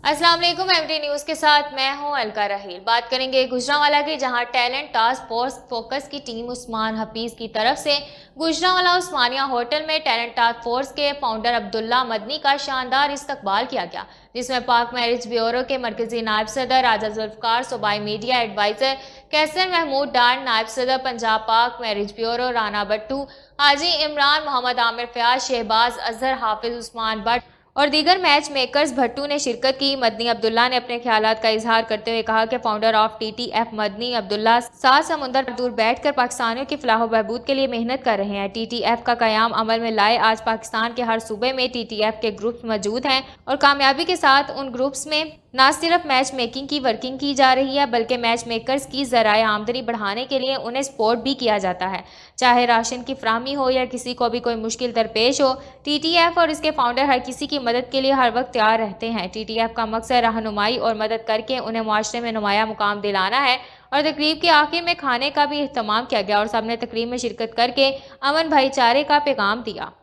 अस्सलाम वालेकुम। MT news के साथ मैं हूं अलका रहील। बात करेंगे गुजरांवाला की, जहां टैलेंट टास्क फोर्स फोकस की टीम उस्मान हफीज की तरफ से गुजरांवाला उस्मानिया होटल में टैलेंट टास्क फोर्स के फाउंडर अब्दुल्ला मदनी का शानदार इस्तकबाल किया गया, जिसमें पाक मैरिज ब्यूरो के मरकजी नायब सदर राजा जुल्फकार, सूबाई मीडिया एडवाइजर कैसर महमूद डांड, नायब सदर पंजाब पाक मैरिज ब्यूरो राना भट्टू, हाजी इमरान, मोहम्मद आमिर फयाज, शहबाज अजहर, हाफिज उस्मान भट्ट और दीगर मैच मेकर्स भट्टू ने शिरकत की। मदनी अब्दुल्ला ने अपने ख्यालात का इजहार करते हुए कहा कि founder of TTF Madani Abdullah सात समुंदर दूर बैठकर पाकिस्तानियों की फलाह बहबूद के लिए मेहनत कर रहे हैं। टीटीएफ का कयाम अमल में लाए आज पाकिस्तान के हर सूबे में टीटीएफ के ग्रुप्स मौजूद हैं और कामयाबी के साथ उन ग्रुप्स में न सिर्फ मैच मेकिंग की वर्किंग की जा रही है, बल्कि मैच मेकर्स की ज़राए आमदनी बढ़ाने के लिए उन्हें सपोर्ट भी किया जाता है। चाहे राशन की फराहमी हो या किसी को भी कोई मुश्किल दरपेश हो, टीटीएफ और इसके फाउंडर हर किसी की मदद के लिए हर वक्त तैयार रहते हैं। टीटीएफ का मकसद रहनुमाई और मदद करके उन्हें मुआशरे में नुमाया मुकाम दिलाना है। और तकरीब के आखिर में खाने का भी एहतमाम किया गया और सबने तकरीब में शिरकत करके अमन भाईचारे का पैगाम दिया।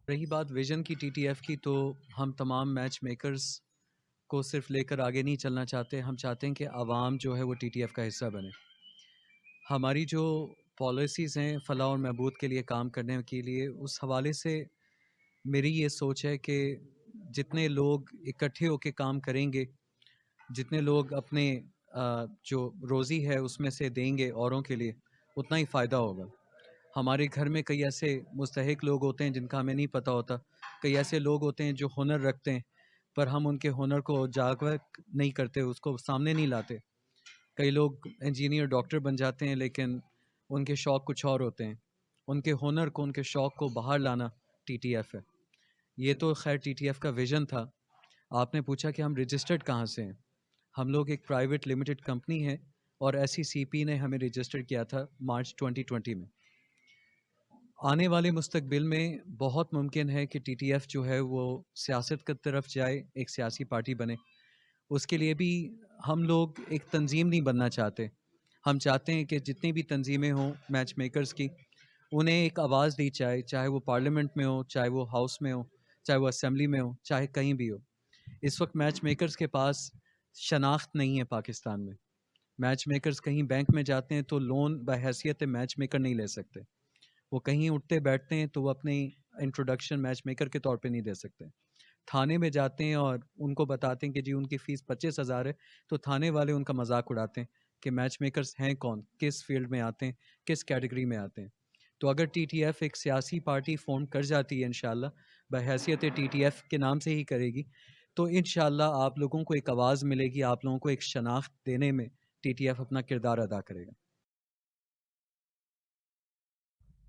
रही बात विजन की टीटीएफ की, तो हम तमाम मैच मेकर्स को सिर्फ लेकर आगे नहीं चलना चाहते। हम चाहते हैं कि आवाम जो है वो टीटीएफ का हिस्सा बने। हमारी जो पॉलिसीज़ हैं फलाह और महबूद के लिए काम करने के लिए, उस हवाले से मेरी ये सोच है कि जितने लोग इकट्ठे होकर काम करेंगे, जितने लोग अपने जो रोज़ी है उसमें से देंगे औरों के लिए, उतना ही फ़ायदा होगा। हमारे घर में कई ऐसे मुस्तहिक लोग होते हैं जिनका हमें नहीं पता होता। कई ऐसे लोग होते हैं जो हुनर रखते हैं, पर हम उनके हुनर को उजागर नहीं करते, उसको सामने नहीं लाते। कई लोग इंजीनियर डॉक्टर बन जाते हैं, लेकिन उनके शौक़ कुछ और होते हैं। उनके हुनर को, उनके शौक़ को बाहर लाना टीटीएफ है। ये तो खैर टीटीएफ का विज़न था। आपने पूछा कि हम रजिस्टर्ड कहाँ से हैं। हम लोग एक प्राइवेट लिमिटेड कंपनी है और एसईसीपी ने हमें रजिस्टर किया था मार्च 2020 में। आने वाले मुस्तकबिल में बहुत मुमकिन है कि टीटीएफ जो है वो सियासत की तरफ जाए, एक सियासी पार्टी बने। उसके लिए भी हम लोग एक तंजीम नहीं बनना चाहते। हम चाहते हैं कि जितनी भी तंजीमें हों मैच मेकर्स की, उन्हें एक आवाज़ दी जाए, चाहे वो पार्लियामेंट में हो, चाहे वो हाउस में हो, चाहे वो असम्बली में हो, चाहे कहीं भी हो। इस वक्त मैच मेकर्स के पास शनाख्त नहीं है पाकिस्तान में। मैच मेकर्स कहीं बैंक में जाते हैं तो लोन बहैसियत मैच मेकर नहीं ले सकते। वो कहीं उठते बैठते हैं तो वो अपनी इंट्रोडक्शन मैच मेकर के तौर पे नहीं दे सकते। थाने में जाते हैं और उनको बताते हैं कि जी उनकी फ़ीस 25,000 है, तो थाने वाले उनका मजाक उड़ाते हैं कि मैच मेकर्स हैं कौन, किस फील्ड में आते हैं, किस कैटेगरी में आते हैं। तो अगर टीटीएफ एक सियासी पार्टी फॉर्म कर जाती है, इंशाल्लाह बहैसियत टीटीएफ के नाम से ही करेगी, तो इंशाल्लाह आप लोगों को एक आवाज़ मिलेगी, आप लोगों को एक शनाख्त देने में टीटीएफ अपना किरदार अदा करेगा।